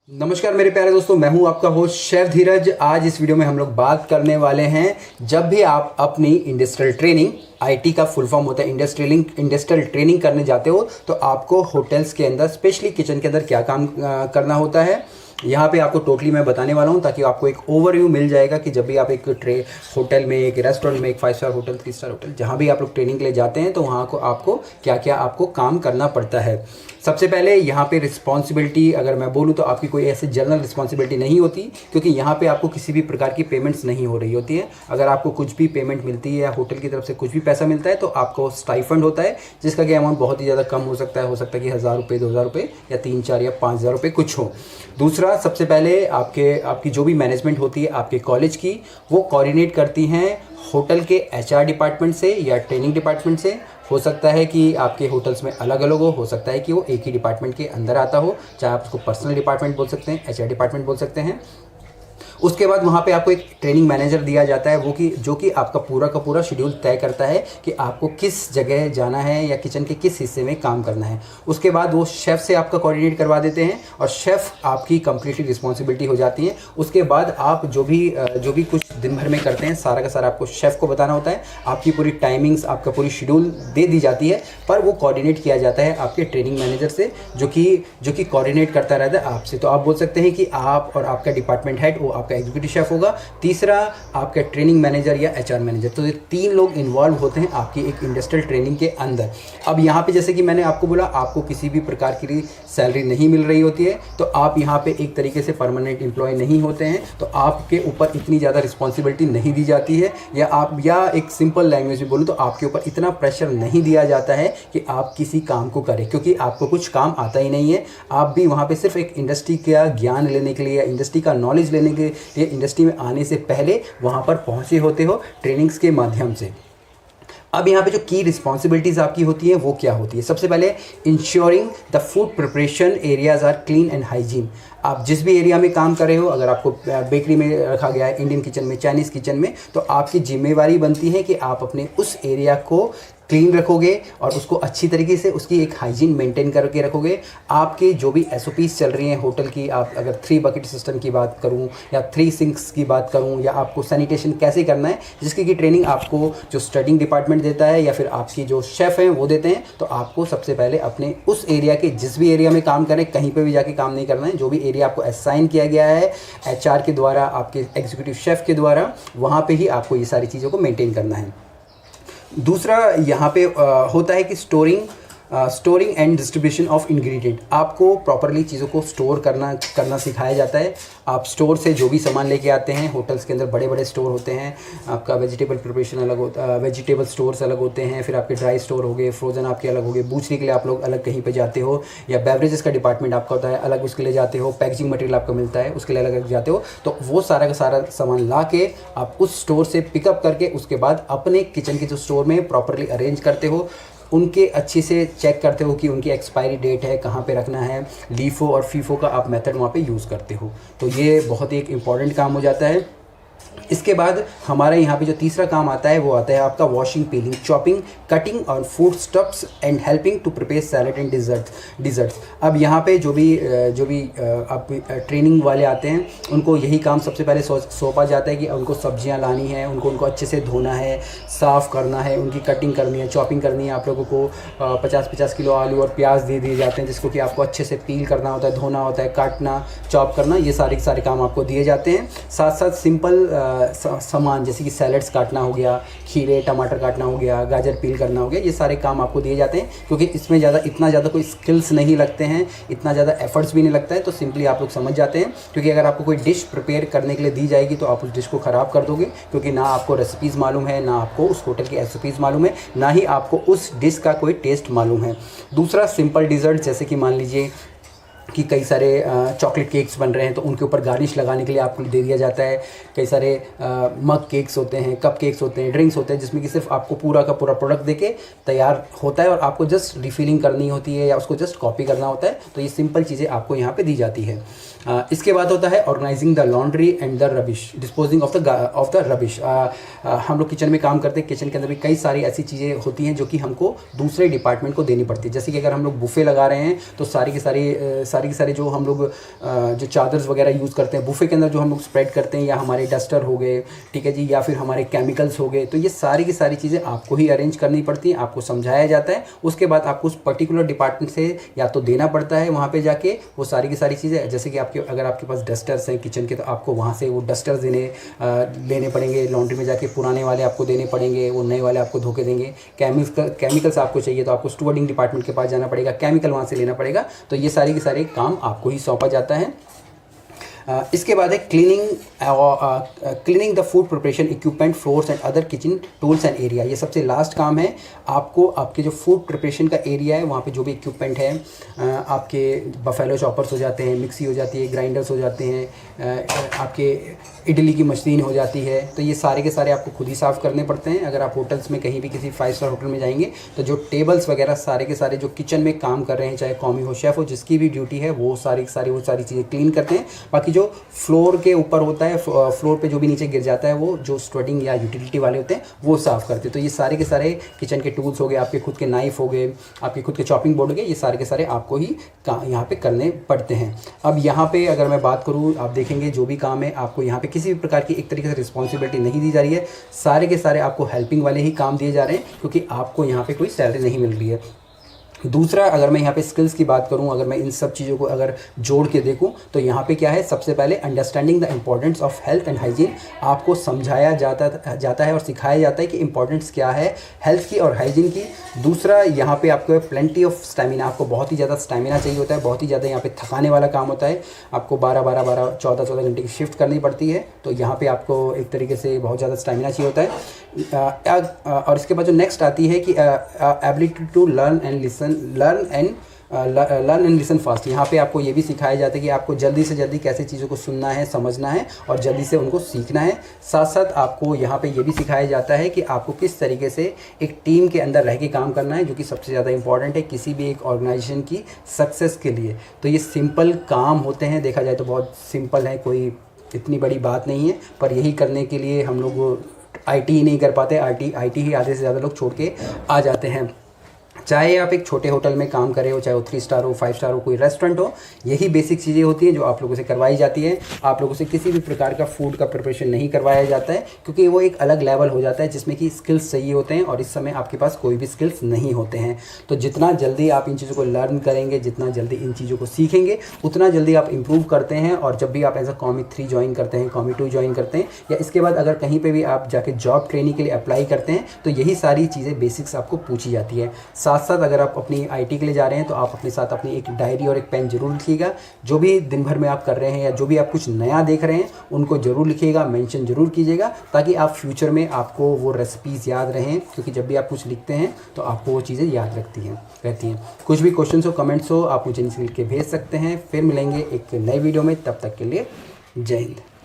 नमस्कार मेरे प्यारे दोस्तों, मैं हूं आपका होस्ट शेफ धीरज। आज इस वीडियो में हम लोग बात करने वाले हैं, जब भी आप अपनी इंडस्ट्रियल ट्रेनिंग, आईटी का फुल फॉर्म होता है इंडस्ट्रियल ट्रेनिंग करने जाते हो, तो आपको होटल्स के अंदर, स्पेशली किचन के अंदर क्या काम करना होता है, यहाँ पे आपको टोटली मैं बताने वाला हूँ, ताकि आपको एक ओवरव्यू मिल जाएगा कि जब भी आप एक होटल में, एक रेस्टोरेंट में, एक 5 स्टार होटल, 3 स्टार होटल, जहाँ भी आप लोग ट्रेनिंग के लिए जाते हैं, तो वहाँ को आपको क्या क्या आपको काम करना पड़ता है। सबसे पहले यहाँ पे रिस्पॉन्सिबिलिटी अगर मैं बोलूँ तो आपकी कोई ऐसे जनरल रिस्पॉन्सिबिलिटी नहीं होती, क्योंकि यहाँ पे आपको किसी भी प्रकार की पेमेंट्स नहीं हो रही होती है। अगर आपको कुछ भी पेमेंट मिलती है या होटल की तरफ से कुछ भी पैसा मिलता है, तो आपको स्टाइफंड होता है, जिसका कि अमाउंट बहुत ही ज़्यादा कम हो सकता है कि 1000 रुपये, 2000 रुपये या 3, 4 या 5000 रुपये कुछ हो। दूसरा, सबसे पहले आपकी जो भी मैनेजमेंट होती है आपके कॉलेज की, वो कोऑर्डिनेट करती हैं होटल के एचआर डिपार्टमेंट से या ट्रेनिंग डिपार्टमेंट से। हो सकता है कि आपके होटल्स में अलग अलग हो सकता है कि वो एक ही डिपार्टमेंट के अंदर आता हो, चाहे आप उसको पर्सनल डिपार्टमेंट बोल सकते हैं, एचआर डिपार्टमेंट बोल सकते हैं। उसके बाद वहाँ पे आपको एक ट्रेनिंग मैनेजर दिया जाता है, जो कि आपका पूरा का पूरा शेड्यूल तय करता है कि आपको किस जगह जाना है या किचन के किस हिस्से में काम करना है। उसके बाद वो शेफ़ से आपका कोऑर्डिनेट करवा देते हैं और शेफ़ आपकी कंप्लीटली रिस्पॉन्सिबिलिटी हो जाती है। उसके बाद आप जो भी कुछ दिन भर में करते हैं, सारा का सारा आपको शेफ़ को बताना होता है। आपकी पूरी टाइमिंग्स, आपका पूरी शेड्यूल दे दी जाती है, पर वो कोऑर्डिनेट किया जाता है आपके ट्रेनिंग मैनेजर से, जो कि कोऑर्डिनेट करता रहता है आपसे। तो आप बोल सकते हैं कि आप और आपका डिपार्टमेंट हेड वो आपका एग्जीक्यूटिव शेफ होगा, तीसरा आपका ट्रेनिंग मैनेजर या एचआर मैनेजर। तो ये 3 लोग इन्वॉल्व होते हैं आपकी एक इंडस्ट्रियल ट्रेनिंग के अंदर। अब यहाँ पे जैसे कि मैंने आपको बोला, आपको किसी भी प्रकार की सैलरी नहीं मिल रही होती है, तो आप यहाँ पे एक तरीके से परमानेंट एम्प्लॉय नहीं होते हैं, तो आपके ऊपर इतनी ज़्यादा रिस्पॉन्सिबिलिटी नहीं दी जाती है, या एक सिंपल लैंग्वेज में बोलूँ तो आपके ऊपर इतना प्रेशर नहीं दिया जाता है कि आप किसी काम को करें, क्योंकि आपको कुछ काम आता ही नहीं है। आप भी वहाँ पे सिर्फ एक इंडस्ट्री का ज्ञान लेने के लिए या इंडस्ट्री का नॉलेज लेने के लिए इंडस्ट्री में आने से पहले वहाँ पर पहुँचे होते हो ट्रेनिंग्स के माध्यम से। अब यहाँ पे जो की रिस्पॉन्सिबिलिटीज़ आपकी होती है वो क्या होती है? सबसे पहले, ensuring the food preparation areas are clean and hygiene. आप जिस भी एरिया में काम कर रहे हो, अगर आपको बेकरी में रखा गया है, इंडियन किचन में, चाइनीज़ किचन में, तो आपकी जिम्मेवारी बनती है कि आप अपने उस एरिया को क्लीन रखोगे और उसको अच्छी तरीके से उसकी एक हाइजीन मेंटेन करके रखोगे। आपके जो भी एसओपीज़ चल रही हैं होटल की, आप अगर 3 बकेट सिस्टम की बात करूं या 3 सिंक्स की बात करूं, या आपको सैनिटेशन कैसे करना है, जिसकी की ट्रेनिंग आपको जो स्टडिंग डिपार्टमेंट देता है या फिर आपकी जो शेफ़ हैं वो देते हैं, तो आपको सबसे पहले अपने उस एरिया के, जिस भी एरिया में काम करें, कहीं पर भी जाके काम नहीं करना है। जो भी एरिया आपको असाइन किया गया है एचआर के द्वारा, आपके एग्जीक्यूटिव शेफ़ के द्वारा, वहाँ पर ही आपको ये सारी चीज़ों को मेनटेन करना है। दूसरा यहाँ पे होता है कि storing and distribution of ingredient. आपको प्रॉपरली चीज़ों को स्टोर करना सिखाया जाता है। आप स्टोर से जो भी सामान लेके आते हैं, होटल्स के अंदर बड़े बड़े स्टोर होते हैं, आपका वेजिटेबल प्रिपरेशन अलग होता है, वेजिटेबल स्टोर्स अलग होते हैं, फिर आपके ड्राई स्टोर हो गए, फ्रोजन आपके अलग हो गए, बूचने के लिए आप लोग अलग कहीं पे जाते हो, या बेवरेजेस का डिपार्टमेंट आपका होता है अलग, उसके लिए जाते हो, पैकेजिंग मटेरियल आपका मिलता है उसके लिए अलग जाते हो। तो वो सारा का सारा सामान ला के आप उस स्टोर से पिकअप करके उसके बाद अपने किचन के जो स्टोर में प्रॉपरली अरेंज करते हो, उनके अच्छे से चेक करते हो कि उनकी एक्सपायरी डेट है, कहाँ पे रखना है, लीफो और फीफो का आप मेथड वहाँ पे यूज़ करते हो। तो ये बहुत ही एक इम्पॉर्टेंट काम हो जाता है। इसके बाद हमारा यहाँ पे जो तीसरा काम आता है वो आता है आपका वॉशिंग, पीलिंग, चॉपिंग, कटिंग और food stuffs and helping to prepare salad and desserts. अब यहाँ पे जो भी आप ट्रेनिंग वाले आते हैं, उनको यही काम सबसे पहले सौंपा जाता है कि उनको सब्जियाँ लानी है, उनको अच्छे से धोना है, साफ़ करना है, उनकी कटिंग करनी है, चॉपिंग करनी है। आप लोगों को 50-50 किलो आलू और प्याज दे दिए जाते हैं, जिसको कि आपको अच्छे से पील करना होता है, धोना होता है, काटना, चॉप करना, ये सारे काम आपको दिए जाते हैं। साथ साथ सिंपल सामान जैसे कि सैलड्स काटना हो गया, खीरे टमाटर काटना हो गया, गाजर पील करना हो गया, ये सारे काम आपको दिए जाते हैं, क्योंकि इसमें इतना ज़्यादा कोई स्किल्स नहीं लगते हैं, इतना ज़्यादा एफर्ट्स भी नहीं लगता है। तो सिंपली आप लोग समझ जाते हैं, क्योंकि अगर आपको कोई डिश प्रिपेयर करने के लिए दी जाएगी तो आप उस डिश को ख़राब कर दोगे, क्योंकि ना आपको रेसिपीज़ मालूम है, ना आपको उस होटल की एसओपीज़ मालूम है, ना ही आपको उस डिश का कोई टेस्ट मालूम है। दूसरा, सिंपल डिज़र्ट, जैसे कि मान लीजिए कि कई सारे चॉकलेट केक्स बन रहे हैं, तो उनके ऊपर गार्निश लगाने के लिए आपको दे दिया जाता है। कई सारे मग केक्स होते हैं, कप केक्स होते हैं, ड्रिंक्स होते हैं, जिसमें कि सिर्फ आपको पूरा का पूरा प्रोडक्ट देके तैयार होता है और आपको जस्ट रिफिलिंग करनी होती है या उसको जस्ट कॉपी करना होता है। तो ये सिंपल चीज़ें आपको यहाँ पे दी जाती है। इसके बाद होता है organizing the laundry and the rubbish, disposing of the rubbish. हम लोग किचन में काम करते हैं, किचन के अंदर भी कई सारी ऐसी चीज़ें होती हैं जो कि हमको दूसरे डिपार्टमेंट को देनी पड़ती है। जैसे कि अगर हम लोग बुफे लगा रहे हैं, तो सारी सारी की सारी जो हम लोग जो चादर्स वगैरह यूज़ करते हैं बुफे के अंदर जो हम लोग स्प्रेड करते हैं, या हमारे डस्टर हो गए, ठीक है जी, या फिर हमारे केमिकल्स हो गए, तो ये सारी की सारी चीज़ें आपको ही अरेंज करनी पड़ती हैं, आपको समझाया जाता है। उसके बाद आपको उस पर्टिकुलर डिपार्टमेंट से या तो देना पड़ता है वहाँ पे जाके वो सारी की सारी चीज़ें, जैसे कि आपके अगर आपके पास डस्टर्स हैं किचन के, तो आपको वहाँ से वो डस्टर्स लेने पड़ेंगे, लॉन्ड्री में जाके पुराने वाले आपको देने पड़ेंगे, वो नए वाले आपको धोके देंगे। केमिकल्स आपको चाहिए तो आपको स्टूवर्डिंग डिपार्टमेंट के पास जाना पड़ेगा, केमिकल वहाँ से लेना पड़ेगा। तो ये सारी के सारे काम आपको ही सौंपा जाता है। इसके बाद है cleaning the food preparation equipment, floors and other kitchen tools and area. ये सबसे लास्ट काम है। आपको आपके जो फूड प्रिपरेशन का एरिया है वहाँ पे जो भी इक्विपमेंट है, आपके बफेलो चॉपर्स हो जाते हैं, मिक्सी हो जाती है, ग्राइंडर्स हो जाते हैं, आपके इडली की मशीन हो जाती है, तो ये सारे के सारे आपको खुद ही साफ़ करने पड़ते हैं। अगर आप होटल्स में कहीं भी किसी 5 स्टार होटल में जाएंगे तो जो टेबल्स वगैरह सारे के सारे जो किचन में काम कर रहे हैं, चाहे कॉमी हो, शेफ़ हो, जिसकी भी ड्यूटी है, वो सारी चीज़ें क्लीन करते हैं। बाकी जो फ्लोर के ऊपर होता है, फ्लोर पे जो भी नीचे गिर जाता है, वो जो स्टूवर्डिंग या यूटिलिटी वाले होते हैं वो साफ़ करते हैं। तो ये सारे के सारे किचन के टूल्स हो गए, आपके खुद के नाइफ़ हो गए, आपके खुद के चॉपिंग बोर्ड हो गए, ये सारे के सारे आपको ही यहाँ पे करने पड़ते हैं। अब यहाँ पे अगर मैं बात करूँ, आप देखेंगे जो भी काम है आपको यहाँ पे किसी भी प्रकार की एक तरीके से रिस्पॉन्सिबिलिटी नहीं दी जा रही है। सारे के सारे आपको हेल्पिंग वाले ही काम दिए जा रहे हैं, क्योंकि आपको यहाँ पे कोई सैलरी नहीं मिल रही है। दूसरा, अगर मैं यहाँ पे स्किल्स की बात करूँ, अगर मैं इन सब चीज़ों को अगर जोड़ के देखूँ तो यहाँ पे क्या है, सबसे पहले understanding the importance of health and hygiene. आपको समझाया जाता है और सिखाया जाता है कि इंपॉर्टेंस क्या है हेल्थ की और हाइजीन की। दूसरा, यहाँ पे आपको प्लेंटी ऑफ स्टेमिना, आपको बहुत ही ज़्यादा स्टेमिना चाहिए होता है, बहुत ही ज़्यादा यहाँ पे थकाने वाला काम होता है। आपको 14 घंटे की शिफ्ट करनी पड़ती है, तो यहाँ पर आपको एक तरीके से बहुत ज़्यादा स्टेमिना चाहिए होता है। और इसके बाद जो नेक्स्ट आती है कि ability to learn and listen fast. यहाँ पे आपको ये भी सिखाया जाता है कि आपको जल्दी से जल्दी कैसे चीज़ों को सुनना है, समझना है और जल्दी से उनको सीखना है। साथ साथ आपको यहाँ पे ये भी सिखाया जाता है कि आपको किस तरीके से एक टीम के अंदर रह के काम करना है, जो कि सबसे ज़्यादा इंपॉर्टेंट है किसी भी एक ऑर्गेनाइजेशन की सक्सेस के लिए। तो ये सिंपल काम होते हैं, देखा जाए तो बहुत सिंपल है, कोई इतनी बड़ी बात नहीं है, पर यही करने के लिए हम लोग IT ही नहीं कर पाते, IT ही आधे से ज़्यादा लोग छोड़ के आ जाते हैं। चाहे आप एक छोटे होटल में काम कर रहे हो, चाहे वो 3 स्टार हो, 5 स्टार हो, कोई रेस्टोरेंट हो, यही बेसिक चीज़ें होती हैं जो आप लोगों से करवाई जाती है। आप लोगों से किसी भी प्रकार का फूड का प्रिपरेशन नहीं करवाया जाता है, क्योंकि वो एक अलग लेवल हो जाता है जिसमें कि स्किल्स चाहिए होते हैं, और इस समय आपके पास कोई भी स्किल्स नहीं होते हैं। तो जितना जल्दी आप इन चीज़ों को लर्न करेंगे, जितना जल्दी इन चीज़ों को सीखेंगे, उतना जल्दी आप इम्प्रूव करते हैं। और जब भी आप एज अ कॉमी 3 ज्वाइन करते हैं, कॉमी 2 ज्वाइन करते हैं, या इसके बाद अगर कहीं पर भी आप जाके जॉब ट्रेनिंग के लिए अप्लाई करते हैं, तो यही सारी चीज़ें बेसिक्स आपको पूछी जाती है। साथ साथ अगर आप अपनी IT के लिए जा रहे हैं तो आप अपने साथ अपनी एक डायरी और एक पेन जरूर लिखिएगा। जो भी दिन भर में आप कर रहे हैं या जो भी आप कुछ नया देख रहे हैं उनको ज़रूर लिखिएगा, मेंशन ज़रूर कीजिएगा, ताकि आप फ्यूचर में आपको वो रेसिपीज़ याद रहें। क्योंकि जब भी आप कुछ लिखते हैं तो आपको वो चीज़ें याद रहती हैं। कुछ भी क्वेश्चन हो, कमेंट्स हो, आप मुझे नीचे लिख के भेज सकते हैं। फिर मिलेंगे एक नई वीडियो में, तब तक के लिए जय हिंद।